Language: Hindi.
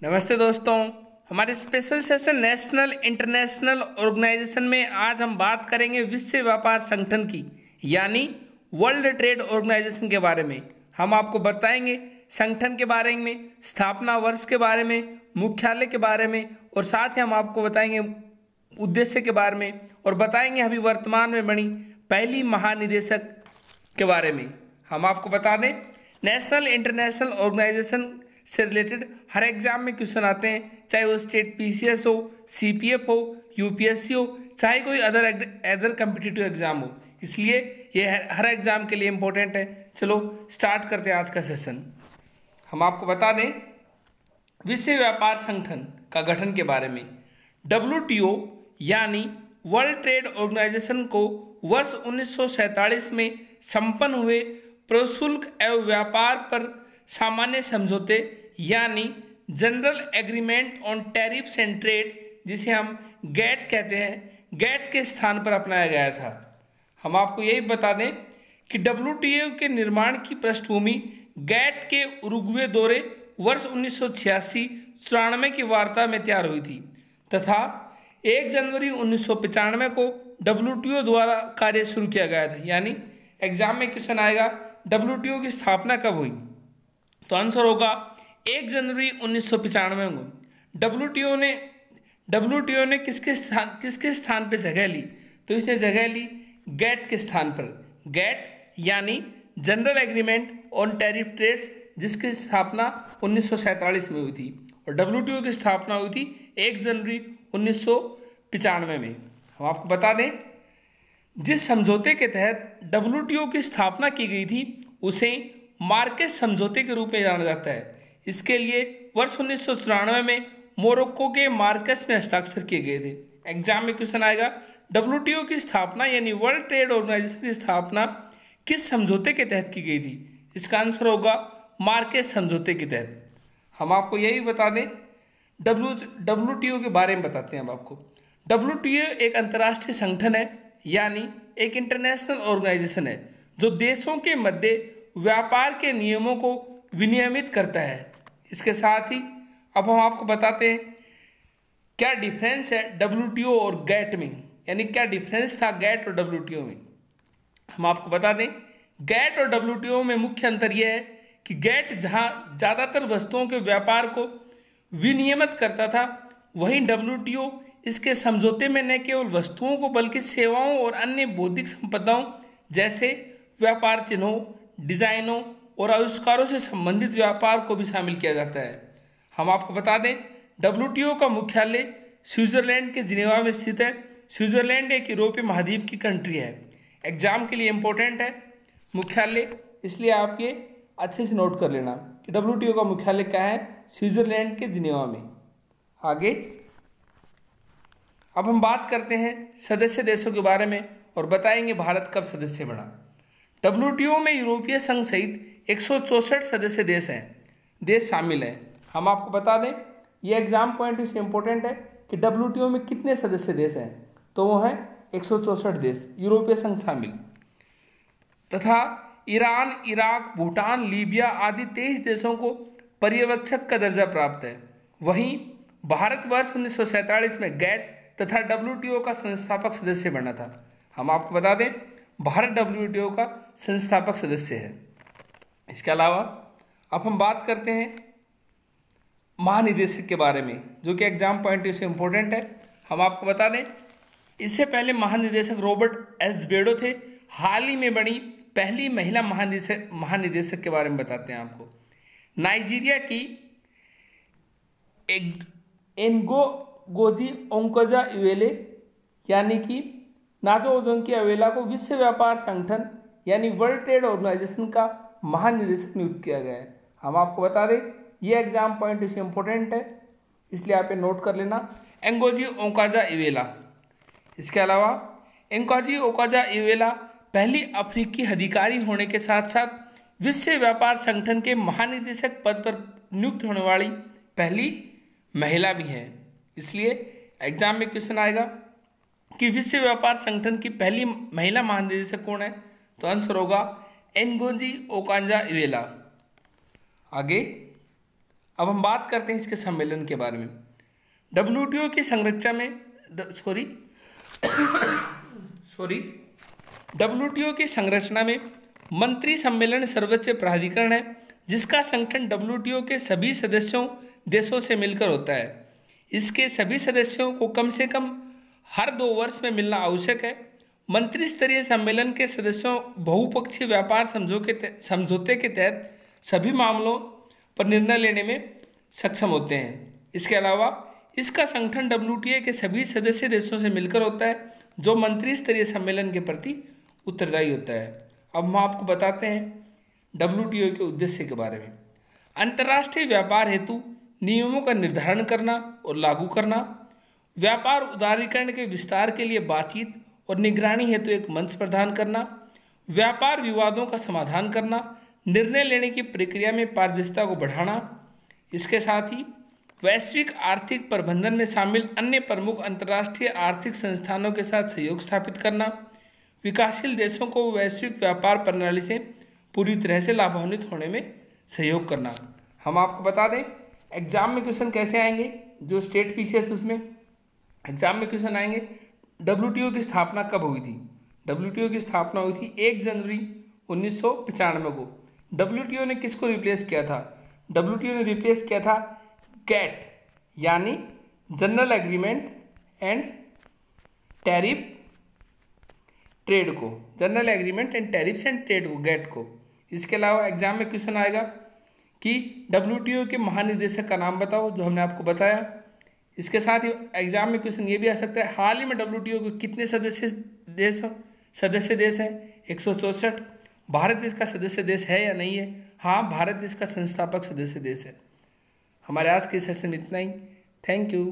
नमस्ते दोस्तों। हमारे special session national international organisation में आज हम बात करेंगे विश्व व्यापार संगठन की यानी वर्ल्ड ट्रेड ऑर्गेनाइजेशन के बारे में। हम आपको बताएंगे संगठन के बारे में, स्थापना वर्ष के बारे में, मुख्यालय के बारे में और साथ ही हम आपको बताएंगे उद्देश्य के बारे में और बताएंगे अभी वर्तमान में बनी पहली महानिदेशक के बारे में। हम आपको बता दें नेशनल इंटरनेशनल ऑर्गेनाइजेशन से रिलेटेड हर एग्जाम में क्वेश्चन आते हैं, चाहे वो स्टेट पीसीएस हो, सीपीएफ हो, यूपीएससी हो, चाहे कोई अदर कम्पिटिटिव एग्जाम हो, इसलिए ये हर एग्जाम के लिए इम्पोर्टेंट है। चलो स्टार्ट करते हैं आज का सेशन। हम आपको बता दें विश्व व्यापार संगठन का गठन के बारे में। WTO यानी वर्ल्ड ट्रेड ऑर्गेनाइजेशन को वर्ष 1947 में संपन्न हुए प्रशुल्क एवं व्यापार पर सामान्य समझौते यानी general agreement on tariffs and trade, जिसे हम गैट कहते हैं, गैट के स्थान पर अपनाया गया था। हम आपको यही बता दें कि WTO के निर्माण की पृष्ठभूमि गैट के उरुग्वे दौरे वर्ष 1986-94 की वार्ता में तैयार हुई थी तथा 1 जनवरी 1995 को WTO द्वारा कार्य शुरू किया गया था। यानी एग्जाम में क्वेश्चन आएगा WTO की स्थापना कब हुई, तो आंसर होगा 1 जनवरी 1995 को। WTO ने किसके स्थान पर जगह ली, तो इसने जगह ली गैट के स्थान पर। गैट यानी general agreement on tariff trades, जिसकी स्थापना 1947 में हुई थी और WTO की स्थापना हुई थी 1 जनवरी 1995 में। हम आपको बता दें जिस समझौते के तहत WTO की स्थापना की गई थी उसे मार्केस समझौते के रूप में जाना जाता है। इसके लिए वर्ष 1994 में मोरक्को के मार्केस में हस्ताक्षर किए गए थे। एग्जाम में क्वेश्चन आएगा WTO की स्थापना यानी वर्ल्ड ट्रेड ऑर्गेनाइजेशन की स्थापना किस समझौते के तहत की गई थी, इसका आंसर होगा मार्केस समझौते के तहत। हम आपको यही बता दें WTO के बारे में बताते हैं हम आपको। WTO एक अंतर्राष्ट्रीय संगठन है यानी एक इंटरनेशनल ऑर्गेनाइजेशन है जो देशों के मध्य व्यापार के नियमों को विनियमित करता है। इसके साथ ही अब हम आपको बताते हैं क्या डिफरेंस है WTO और गैट में, यानी क्या डिफरेंस था गैट और WTO में। हम आपको बता दें गैट और WTO में मुख्य अंतर यह है कि गैट जहां ज़्यादातर वस्तुओं के व्यापार को विनियमित करता था, वहीं WTO इसके समझौते में न केवल वस्तुओं को बल्कि सेवाओं और अन्य बौद्धिक संपदाओं जैसे व्यापार चिन्हों, डिजाइनों और आविष्कारों से संबंधित व्यापार को भी शामिल किया जाता है। हम आपको बता दें WTO का मुख्यालय स्विट्जरलैंड के जिनेवा में स्थित है। स्विट्जरलैंड एक यूरोपीय महाद्वीप की कंट्री है। एग्जाम के लिए इम्पोर्टेंट है मुख्यालय, इसलिए आप ये अच्छे से नोट कर लेना कि WTO का मुख्यालय क्या है, स्विट्जरलैंड के जिनेवा में। आगे अब हम बात करते हैं सदस्य देशों के बारे में और बताएंगे भारत कब सदस्य बना। WTO में यूरोपीय संघ सहित 164 सदस्य देश शामिल हैं। हम आपको बता दें ये एग्जाम पॉइंट इससे इम्पोर्टेंट है कि WTO में कितने सदस्य देश हैं, तो वो हैं 164 देश यूरोपीय संघ शामिल तथा ईरान, इराक, भूटान, लीबिया आदि 23 देशों को पर्यवेक्षक का दर्जा प्राप्त है। वहीं भारत वर्ष 1947 में गैट तथा WTO का संस्थापक सदस्य बना था। हम आपको बता दें भारत WTO का संस्थापक सदस्य है। इसके अलावा अब हम बात करते हैं महानिदेशक के बारे में, जो कि एग्जाम पॉइंट से इम्पोर्टेंट है। हम आपको बता दें इससे पहले महानिदेशक रॉबर्ट एस बेडो थे। हाल ही में बनी पहली महिला महानिदेशक के बारे में बताते हैं आपको। नाइजीरिया की एनगोजी ओंकोजा-इवेले यानी कि नाजो ओजोंकी अवेला को विश्व व्यापार संगठन यानी वर्ल्ड ट्रेड ऑर्गेनाइजेशन का महानिदेशक नियुक्त किया गया है। हम आपको बता दें ये एग्जाम पॉइंट इससे इम्पोर्टेंट है, इसलिए आप ये नोट कर लेना एंगोजी ओंकोजा-इवेला। इसके अलावा एंगोजी ओंकोजा-इवेला पहली अफ्रीकी अधिकारी होने के साथ साथ विश्व व्यापार संगठन के महानिदेशक पद पर नियुक्त होने वाली पहली महिला भी हैं। इसलिए एग्जाम में क्वेश्चन आएगा कि विश्व व्यापार संगठन की पहली महिला महानिदेशक कौन है, तो आंसर होगा एनगोजी ओकांजा-इवेला। आगे अब हम बात करते हैं इसके सम्मेलन के बारे में। WTO की संरचना में WTO की संरचना में मंत्री सम्मेलन सर्वोच्च प्राधिकरण है, जिसका संगठन WTO के सभी सदस्यों देशों से मिलकर होता है। इसके सभी सदस्यों को कम से कम हर 2 वर्ष में मिलना आवश्यक है। मंत्री स्तरीय सम्मेलन के सदस्यों बहुपक्षीय व्यापार समझौते के तहत सभी मामलों पर निर्णय लेने में सक्षम होते हैं। इसके अलावा इसका संगठन WTO के सभी सदस्य देशों से मिलकर होता है, जो मंत्री स्तरीय सम्मेलन के प्रति उत्तरदायी होता है। अब हम आपको बताते हैं WTO के उद्देश्य के बारे में। अंतर्राष्ट्रीय व्यापार हेतु नियमों का निर्धारण करना और लागू करना, व्यापार उदारीकरण के विस्तार के लिए बातचीत और निगरानी हेतु एक मंच प्रदान करना, व्यापार विवादों का समाधान करना, निर्णय लेने की प्रक्रिया में पारदर्शिता को बढ़ाना। इसके साथ ही वैश्विक आर्थिक प्रबंधन में शामिल अन्य प्रमुख अंतर्राष्ट्रीय आर्थिक संस्थानों के साथ सहयोग स्थापित करना, विकासशील देशों को वैश्विक व्यापार प्रणाली से पूरी तरह से लाभान्वित होने में सहयोग करना। हम आपको बता दें एग्जाम में क्वेश्चन कैसे आएंगे, जो स्टेट पीसीएस उसमें एग्जाम में क्वेश्चन आएंगे। WTO की स्थापना कब हुई थी? WTO की स्थापना हुई थी 1 जनवरी 1995 को। WTO ने किसको रिप्लेस किया था? WTO ने रिप्लेस किया था GATT यानी general agreement and tariff trade को, general agreement and tariffs and trade को, GATT को। इसके अलावा एग्जाम में क्वेश्चन आएगा कि WTO के महानिदेशक का नाम बताओ, जो हमने आपको बताया। इसके साथ ही एग्जाम में क्वेश्चन ये भी आ सकता है, हाल ही में WTO के कितने सदस्य देश हैं? 164। भारत इसका सदस्य देश है या नहीं है? हाँ, भारत इसका संस्थापक सदस्य देश है। हमारे आज के सेशन इतना ही। Thank you.